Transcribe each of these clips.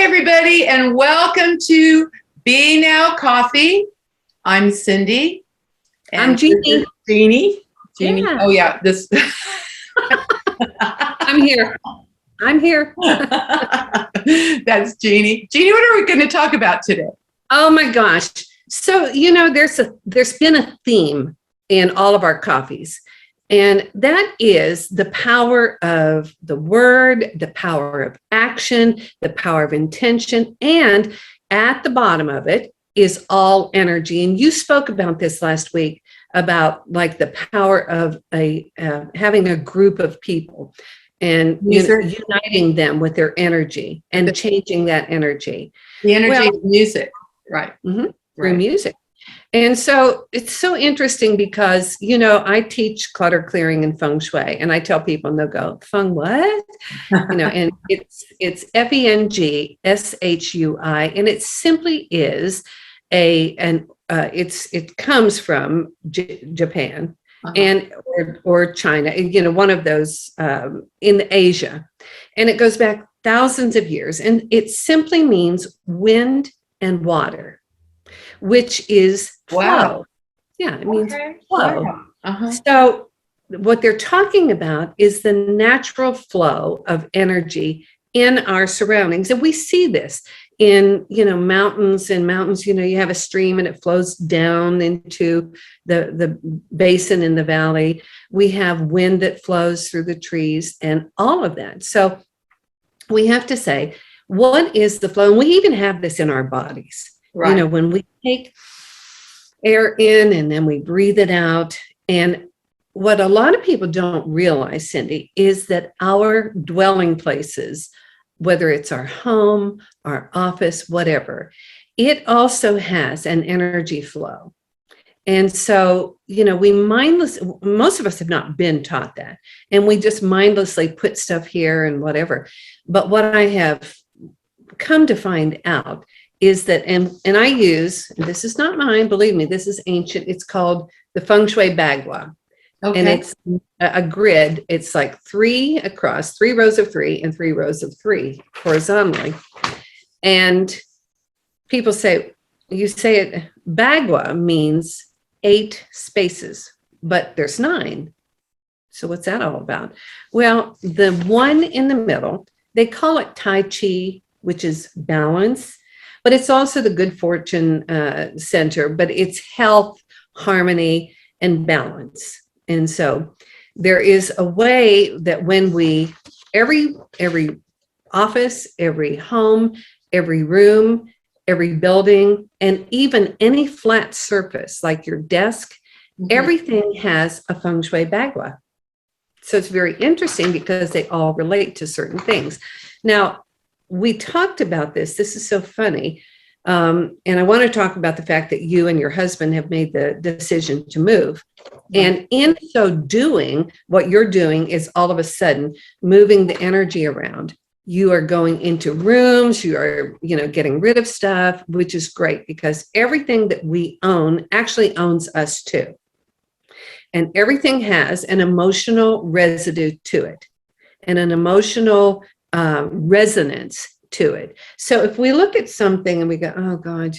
everybody, and welcome to BNOW Coffee. I'm Cindy. And I'm Jeanie. Jeanie. Yeah. Oh, yeah. This. I'm here. That's Jeanie. Jeanie, what are we going to talk about today? Oh my gosh. So, there's been a theme in all of our coffees, and that is the power of the word, the power of action, the power of intention, and at the bottom of it is all energy. And you spoke about this last week about like the power of having a group of people and uniting them with their energy and changing that energy. The energy of music, right? Mm-hmm. Through music. And so it's so interesting because, I teach clutter clearing and Feng Shui, and I tell people and they'll go, Feng what? And it's Feng Shui, and it simply is it comes from Japan and or China, one of those in Asia, and it goes back thousands of years, and it simply means wind and water, which is flow. Wow. Yeah, it means flow. Wow. So what they're talking about is the natural flow of energy in our surroundings, and we see this in mountains. You have a stream and it flows down into the basin in the valley. We have wind that flows through the trees and all of that. So we have to say, what is the flow? And we even have this in our bodies. Right. When we take air in and then we breathe it out. And what a lot of people don't realize, Cindy, is that our dwelling places, whether it's our home, our office, whatever, it also has an energy flow. And so, most of us have not been taught that. And we just mindlessly put stuff here and whatever. But what I have come to find out is that, and I use, this is not mine, believe me, this is ancient. It's called the Feng Shui Bagua. Okay. And it's a grid. It's like 3 across, 3 rows of 3 and 3 rows of 3 horizontally. And people say, Bagua means 8 spaces, but there's 9. So what's that all about? Well, the one in the middle, they call it Tai Chi, which is balance, but it's also the good fortune center, but it's health, harmony, and balance. And so there is a way that when we, every office, every home, every room, every building, and even any flat surface like your desk, everything has a Feng Shui Bagua. So it's very interesting because they all relate to certain things. Now, we talked about this. This is so funny. And I want to talk about the fact that you and your husband have made the decision to move. And in so doing, what you're doing is all of a sudden moving the energy around. You are going into rooms, you are, getting rid of stuff, which is great because everything that we own actually owns us too. And everything has an emotional residue to it and an emotional resonance to it. So if we look at something and we go, oh God,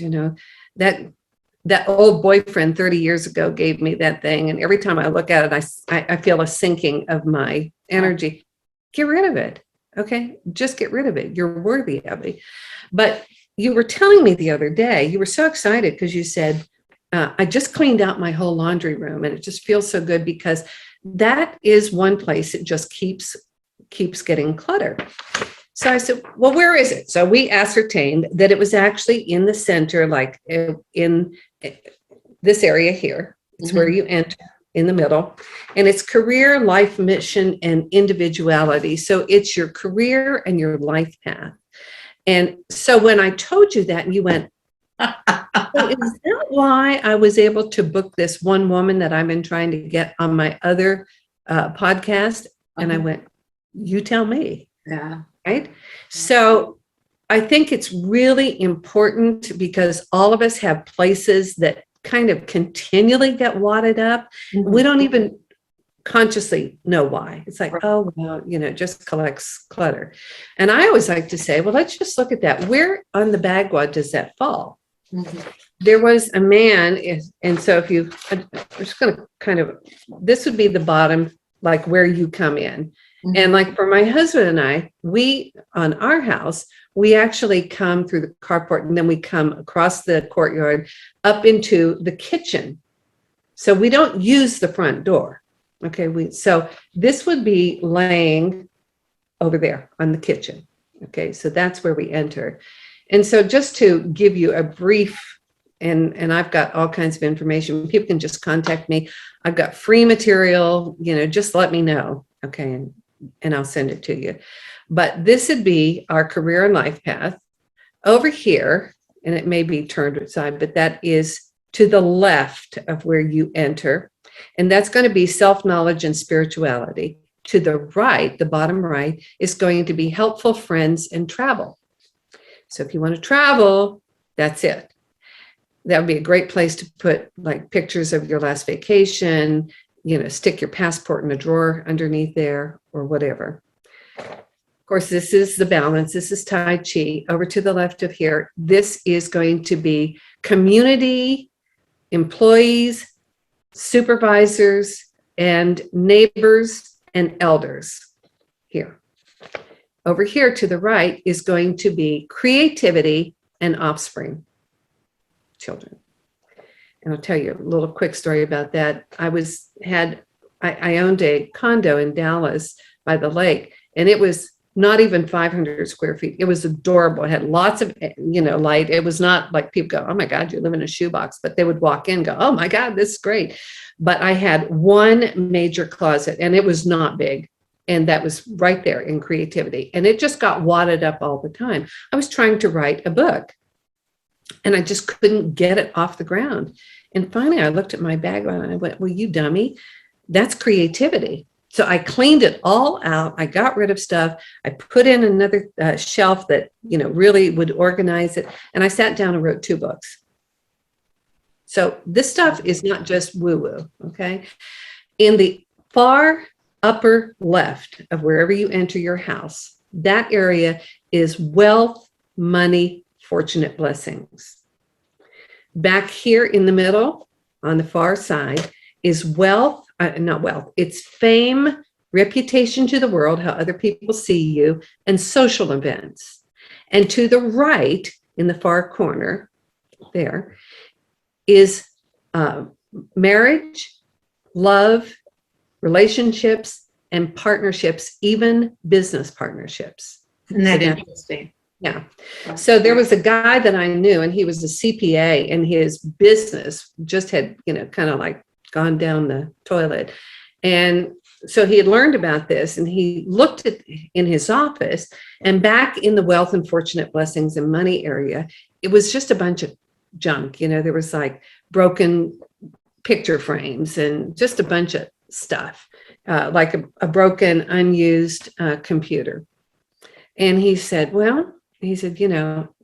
that old boyfriend 30 years ago gave me that thing. And every time I look at it, I feel a sinking of my energy. Get rid of it. Okay. Just get rid of it. You're worthy of it. But you were telling me the other day, you were so excited because you said, I just cleaned out my whole laundry room and it just feels so good because that is one place it just keeps getting cluttered. So I said, well, where is it? So we ascertained that it was actually in the center, like in this area here. It's where you enter in the middle. And it's career, life, mission, and individuality. So it's your career and your life path. And so when I told you that, and you went, so is that why I was able to book this one woman that I've been trying to get on my other podcast? And I went, you tell me. Yeah. Right. So I think it's really important because all of us have places that kind of continually get wadded up. We don't even consciously know why. It's like, oh, well, it just collects clutter. And I always like to say, well, let's just look at that. Where on the Bagua does that fall? Mm-hmm. There was a man, and so I'm just going to kind of, this would be the bottom, like where you come in. Mm-hmm. And like for my husband and I, on our house, we actually come through the carport and then we come across the courtyard up into the kitchen. So we don't use the front door. Okay, so this would be laying over there on the kitchen. Okay, so that's where we enter. And so just to give you a brief, and I've got all kinds of information. People can just contact me. I've got free material, just let me know. Okay, and I'll send it to you. But this would be our career and life path. Over here, and it may be turned aside, but that is to the left of where you enter. And that's going to be self-knowledge and spirituality. To the right, the bottom right, is going to be helpful friends and travel. So if you want to travel, that's it. That would be a great place to put like pictures of your last vacation, stick your passport in a drawer underneath there or whatever. Of course, this is the balance. This is Tai Chi. Over to the left of here, this is going to be community, employees, supervisors, and neighbors and elders here. Over here to the right is going to be creativity and offspring, children. And I'll tell you a little quick story about that. I owned a condo in Dallas by the lake, and it was not even 500 square feet. It was adorable. It had lots of, light. It was not like people go, oh my God, you live in a shoebox, but they would walk in and go, oh my God, this is great. But I had one major closet and it was not big. And that was right there in creativity. And it just got wadded up all the time. I was trying to write a book and I just couldn't get it off the ground. And finally I looked at my bag and I went, well, you dummy, that's creativity. So I cleaned it all out. I got rid of stuff. I put in another shelf that, really would organize it. And I sat down and wrote 2 books. So this stuff is not just woo-woo, okay? In the far upper left of wherever you enter your house, that area is wealth, money, fortunate blessings. Back here in the middle, on the far side, is wealth. Not wealth, it's fame, reputation to the world, how other people see you, and social events. And to the right, in the far corner, there, is marriage, love, relationships, and partnerships, even business partnerships. Isn't that interesting? Yeah. So there was a guy that I knew, and he was a CPA, and his business just had, kind of like gone down the toilet. And so he had learned about this and he looked at in his office, and back in the wealth and fortunate blessings and money area, it was just a bunch of junk. There was like broken picture frames and just a bunch of stuff, like a broken, unused computer. And he said,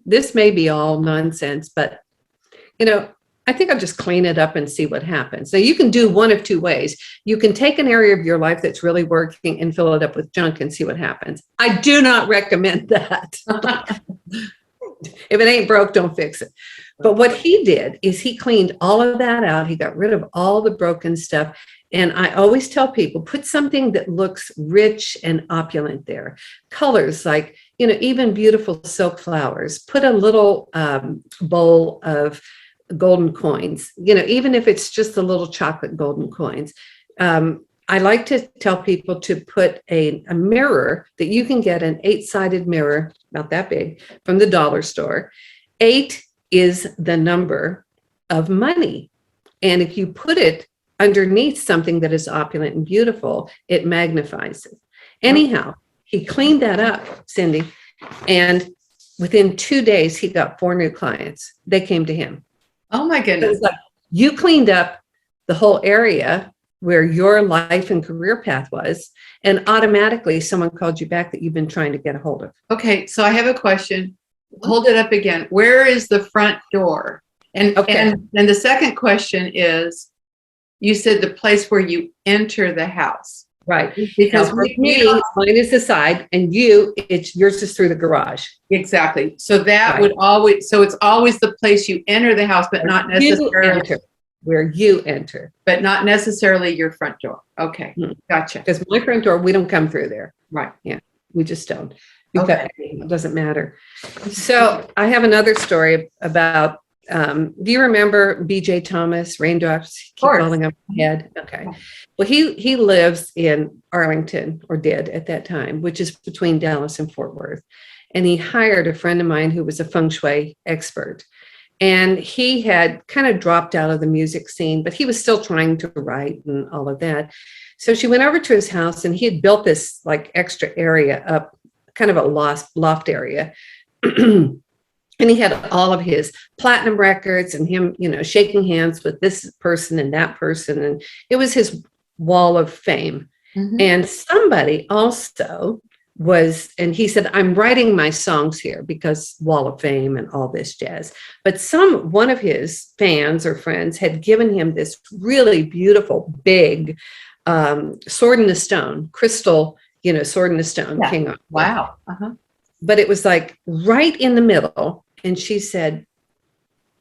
this may be all nonsense, but, I think I'll just clean it up and see what happens. So you can do one of 2 ways. You can take an area of your life that's really working and fill it up with junk and see what happens. I do not recommend that. If it ain't broke, don't fix it. But what he did is he cleaned all of that out. He got rid of all the broken stuff. And I always tell people, put something that looks rich and opulent there. Colors like, even beautiful silk flowers. Put a little bowl of golden coins, even if it's just the little chocolate golden coins. I like to tell people to put a mirror that you can get, an 8-sided mirror, about that big, from the dollar store. 8 is the number of money. And if you put it underneath something that is opulent and beautiful, it magnifies it. Anyhow, he cleaned that up, Cindy, and within 2 days, he got 4 new clients. They came to him. Oh my goodness. Like, you cleaned up the whole area where your life and career path was, and automatically someone called you back that you've been trying to get a hold of. Okay, so I have a question. Hold it up again. Where is the front door? And the second question is, you said the place where you enter the house. Right. Because Now, with me, mine is the side, and it's yours is through the garage. Exactly. So that Right. would always, so it's always the place you enter the house, but not necessarily where you enter, but not necessarily your front door. Okay. Gotcha. Because my front door, we don't come through there. Right. Yeah, we just don't. Because it doesn't matter. So I have another story about, do you remember B.J. Thomas, Raindrops Keep Falling on My Head? Okay. Well, he lives in Arlington, or did at that time, which is between Dallas and Fort Worth. And he hired a friend of mine who was a Feng Shui expert. And he had kind of dropped out of the music scene, but he was still trying to write and all of that. So she went over to his house, and he had built this like extra area up, kind of a loft area. And he had all of his platinum records and him, shaking hands with this person and that person. And it was his wall of fame. Mm-hmm. And somebody also and he said, I'm writing my songs here because Wall of Fame and all this jazz. But one of his fans or friends had given him this really beautiful, big sword in the stone, crystal, sword in the stone. Yeah. King. Wow. Uh-huh. But it was like right in the middle. And she said,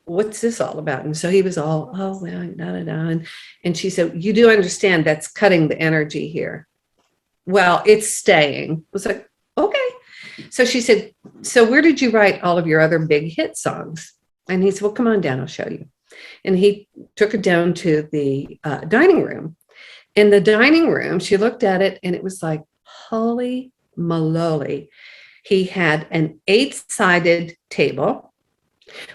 what's this all about? And so he was all, oh, well, da, da, da. And she said, you do understand that's cutting the energy here. Well, it's staying. I was like, okay. So she said, so where did you write all of your other big hit songs? And he said, well, come on down, I'll show you. And he took her down to the dining room. In the dining room, she looked at it, and it was like, holy moly. He had an 8-sided table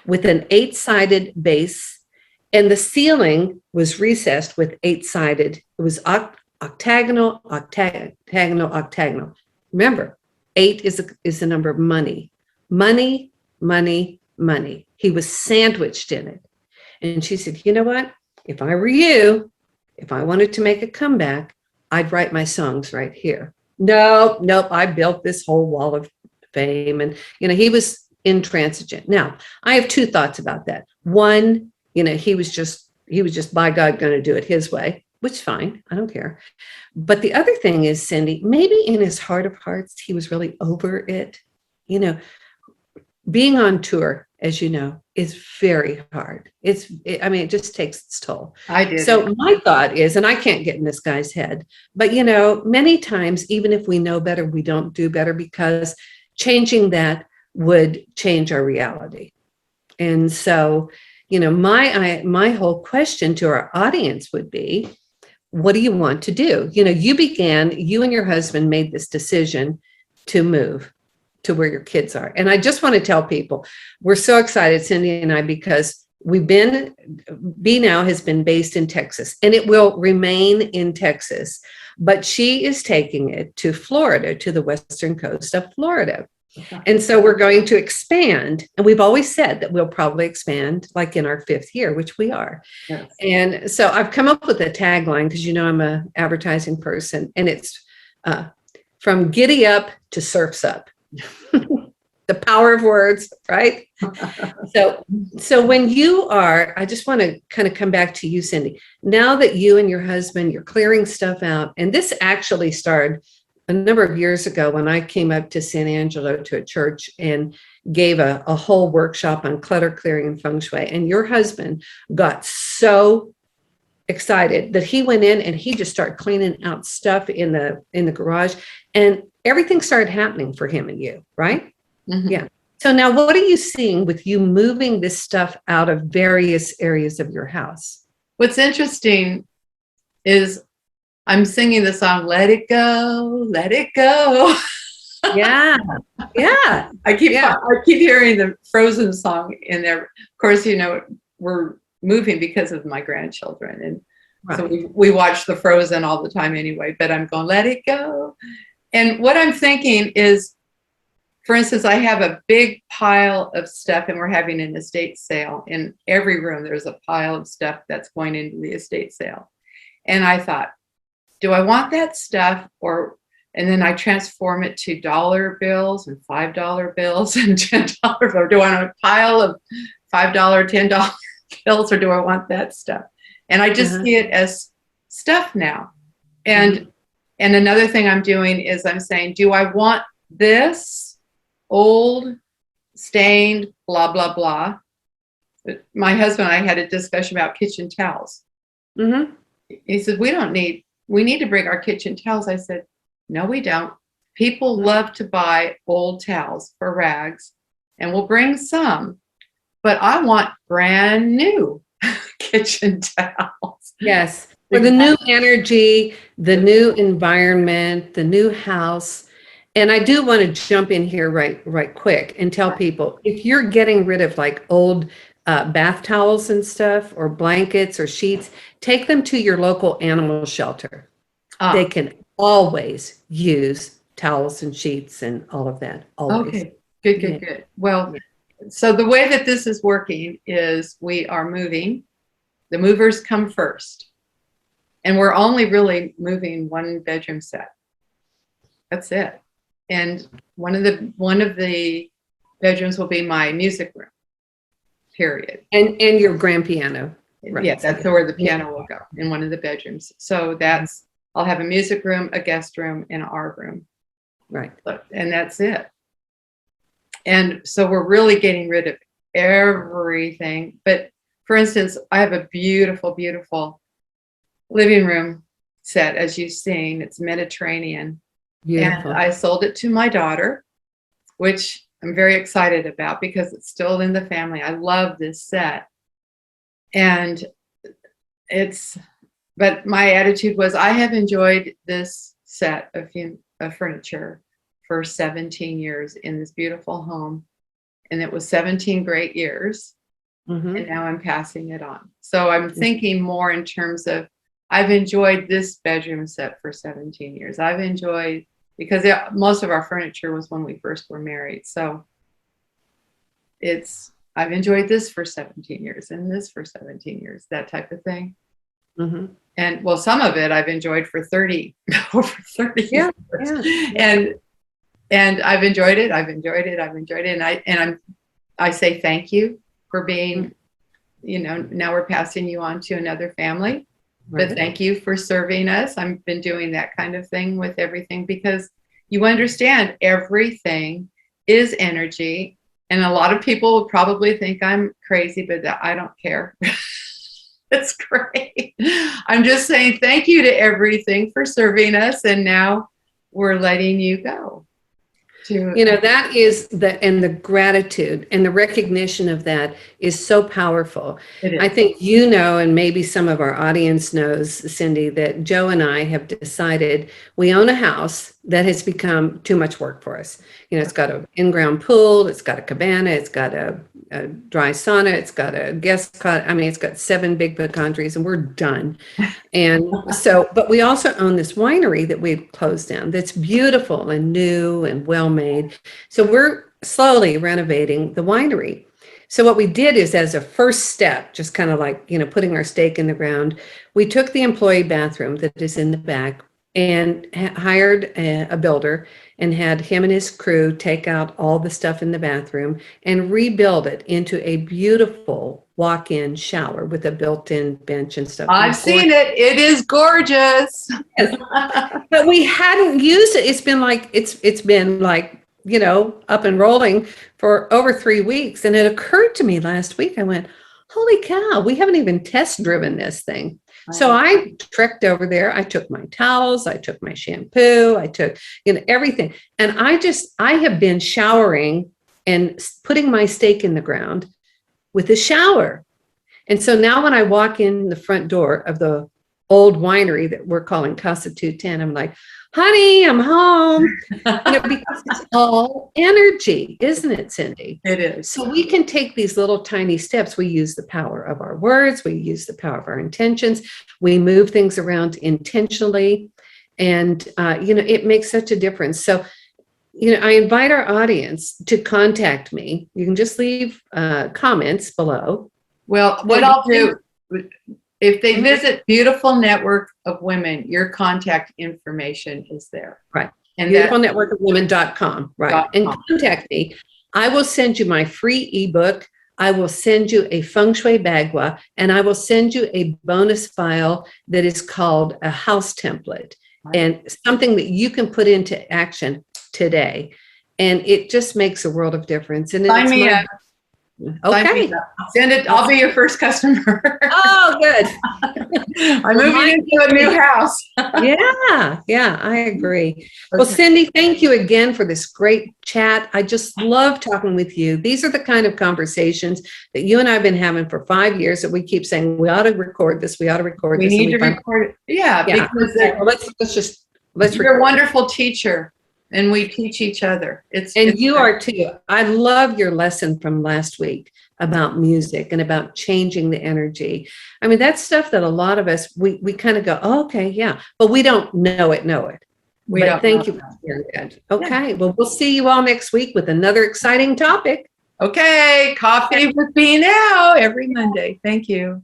with an 8-sided base, and the ceiling was recessed with 8-sided. It was octagonal. Remember, 8 is the number of money. Money, money, money. He was sandwiched in it. And she said, you know what? If I were you, if I wanted to make a comeback, I'd write my songs right here. Nope. I built this whole wall of fame. And, he was intransigent. Now, I have 2 thoughts about that. One, he was just by God going to do it his way, which is fine. I don't care. But the other thing is, Cindy, maybe in his heart of hearts, he was really over it. Being on tour, as you know, is very hard. It just takes its toll. I did. So my thought is, and I can't get in this guy's head, but many times, even if we know better, we don't do better, because changing that would change our reality. And so, my whole question to our audience would be, what do you want to do? You and your husband made this decision to move to where your kids are. And I just want to tell people, we're so excited, Cindy and I, because BNOW has been based in Texas, and it will remain in Texas, but she is taking it to Florida, to the western coast of Florida. And so we're going to expand. And we've always said that we'll probably expand like in our 5th year, which we are. Yes. And so I've come up with a tagline, because I'm an advertising person, and it's from giddy up to surfs up. The power of words, right? So when I just want to kind of come back to you, Cindy. Now that you and your husband, you're clearing stuff out, and this actually started a number of years ago when I came up to San Angelo to a church and gave a whole workshop on clutter clearing and feng shui. And your husband got so excited that he went in and he just started cleaning out stuff in the garage, and everything started happening for him and you, right? Mm-hmm. Yeah. So now what are you seeing with you moving this stuff out of various areas of your house? What's interesting is I'm singing the song, Let It Go, Let It Go. Yeah. Yeah. I keep hearing the Frozen song in there. Of course, we're moving because of my grandchildren. And right. So we watch the Frozen all the time anyway, but I'm going, let it go. And what I'm thinking is, for instance, I have a big pile of stuff, and we're having an estate sale. In every room, there's a pile of stuff that's going into the estate sale. And I thought, do I want that stuff? And then I transform it to dollar bills and $5 bills and $10. Or do I want a pile of $5, $10 bills, or do I want that stuff? And I just see it as stuff now. And another thing I'm doing is I'm saying, do I want this old, stained, blah, blah, blah? My husband and I had a discussion about kitchen towels. He said, we need to bring our kitchen towels. I said, no, we don't. People love to buy old towels for rags, and we'll bring some, but I want brand new kitchen towels. Yes. For the new energy, the new environment, the new house. And I do want to jump in here right quick and tell people, if you're getting rid of like old bath towels and stuff, or blankets or sheets, take them to your local animal shelter. They can always use towels and sheets and all of that. Always. Okay, good. Well, so the way that this is working is we are moving. The movers come first. And we're only really moving one bedroom set. That's it. And one of the bedrooms will be my music room. Period. And your grand piano. Right. Yeah, that's where the piano will go, in one of the bedrooms. So I'll have a music room, a guest room, and our room. Right. And that's it. And so we're really getting rid of everything. But for instance, I have a beautiful, beautiful living room set, as you've seen. It's Mediterranean. Beautiful. And I sold it to my daughter, which I'm very excited about because it's still in the family. I love this set. And but my attitude was, I have enjoyed this set of furniture for 17 years in this beautiful home. And it was 17 great years. And now I'm passing it on. So I'm thinking more in terms of, I've enjoyed this bedroom set for 17 years. I've enjoyed, because most of our furniture was when we first were married. So I've enjoyed this for 17 years and this for 17 years, that type of thing. And well, some of it I've enjoyed for 30, over 30 years. And I've enjoyed it. And I say thank you for being, now we're passing you on to another family. But thank you for serving us. I've been doing that kind of thing with everything, because you understand everything is energy. And a lot of people would probably think I'm crazy, but I don't care. It's great. I'm just saying thank you to everything for serving us. And now we're letting you go. That is the gratitude and the recognition of that is so powerful. I think and maybe some of our audience knows, Cindy, that Joe and I have decided we own a house that has become too much work for us. It's got an in-ground pool, it's got a cabana, it's got a dry sauna, it's got a guest cot. It's got 7 big pecan trees, and we're done. And so, but we also own this winery that we've closed down that's beautiful and new and well made. So we're slowly renovating the winery. So what we did is, as a first step, just kind of like, putting our stake in the ground, we took the employee bathroom that is in the back and hired a builder and had him and his crew take out all the stuff in the bathroom and rebuild it into a beautiful walk-in shower with a built-in bench and stuff. I've seen it. It is gorgeous. Yes. But we hadn't used it. It's been like up and rolling for over 3 weeks. And it occurred to me last week, I went, holy cow, we haven't even test driven this thing. So I trekked over there. I took my towels, I took my shampoo, I took, everything. And I have been showering and putting my stake in the ground with a shower. And so now when I walk in the front door of the old winery that we're calling Casa 210, I'm like, honey, I'm home. Because it's all energy, isn't it, Cindy? It is. So we can take these little tiny steps. We use the power of our words. We use the power of our intentions. We move things around intentionally. And, it makes such a difference. So, I invite our audience to contact me. You can just leave comments below. Well, what I'll do, if they visit Beautiful Network of Women, your contact information is there. Right. And beautifulnetworkofwomen.com. Right. And contact me. I will send you my free ebook I will send you a Feng Shui Bagua, and I will send you a bonus file that is called a house template, and something that you can put into action today. And it just makes a world of difference. And Sign me up. Okay. Send it. I'll be your first customer. Oh, good. I'm moving into a new house. Yeah, I agree. Well, Cindy, thank you again for this great chat. I just love talking with you. These are the kind of conversations that you and I have been having for 5 years that we keep saying, we ought to record this, we ought to record this. We need to record it. Yeah, because you're a wonderful teacher. And we teach each other. And you are too. I love your lesson from last week about music and about changing the energy. I mean, that's stuff that a lot of us, we kind of go, oh, okay, yeah, but we don't know it. But thank you. Very good. Okay, well, we'll see you all next week with another exciting topic. Okay, coffee with BNOW every Monday. Thank you.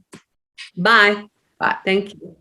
Bye. Bye. Thank you.